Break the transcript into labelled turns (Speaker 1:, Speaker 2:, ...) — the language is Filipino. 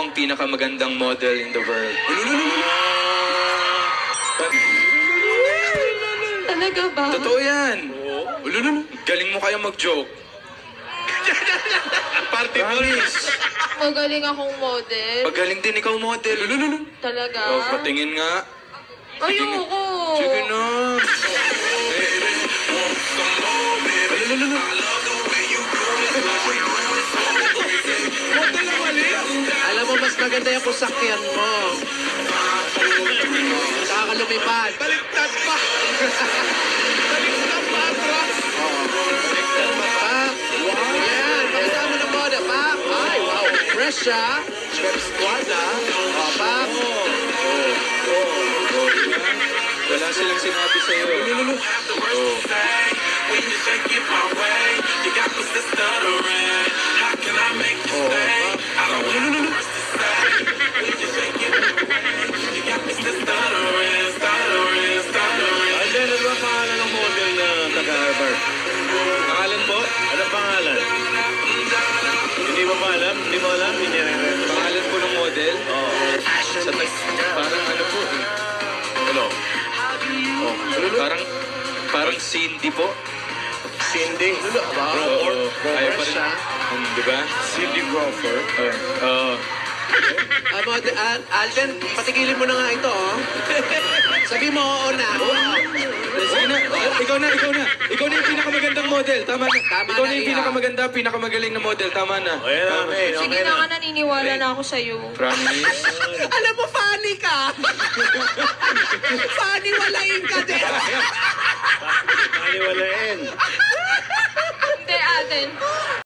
Speaker 1: ang pinakamagandang model in the world.
Speaker 2: Talaga ba?
Speaker 1: Totoo yan. Galing mo kaya mag-joke.
Speaker 3: Party
Speaker 1: Promise.
Speaker 2: Magaling akong model.
Speaker 1: Magaling din ikaw model.
Speaker 2: Talaga?
Speaker 1: Oh, patingin nga.
Speaker 2: Ayoko.
Speaker 1: Sige na.
Speaker 3: Alam mo, mas maganda yung kusakyan mo. Saka ka lumipad. Baliktad pa! Baliktad pa, atras! Baliktad pa, pa. Wow! Yan! Pakita mo na moda, pa. Ay, wow! Fresh, ah! Chef squad, ah! O, pa.
Speaker 1: Wala silang sinabi sa'yo.
Speaker 3: Alden, ano ba pangalan ng model na taga-Harvard?
Speaker 1: Pangalan po?
Speaker 3: Ano pangalan? Hindi mo ba alam? Hindi mo alam? Hindi niya rin.
Speaker 1: Pangalan po ng model?
Speaker 3: Oo.
Speaker 1: Parang ano po eh.
Speaker 3: Ano? Oh.
Speaker 1: Parang Cindy po.
Speaker 3: Cindy. Crawford.
Speaker 1: Ayaw pa rin.
Speaker 3: siya.
Speaker 1: Di ba?
Speaker 3: Cindy Crawford.
Speaker 1: Oo.
Speaker 3: Alden, patigilin mo na nga ito, oh. Sabi mo, oo na.
Speaker 1: Sige na. Ikaw na. Ikaw na yung pinakamagandang model. Tama na.
Speaker 3: Tama
Speaker 1: Ikaw
Speaker 3: na,
Speaker 1: na yung
Speaker 3: Iha.
Speaker 1: pinakamaganda, pinakamagaling na model. Tama na.
Speaker 3: Ayan na, okay.
Speaker 2: Sige na nga, naniniwala na ako sa'yo.
Speaker 1: Promise.
Speaker 3: Alam mo, funny ka. Funny, walain ka din. Funny, walain.
Speaker 2: Hindi, Alden.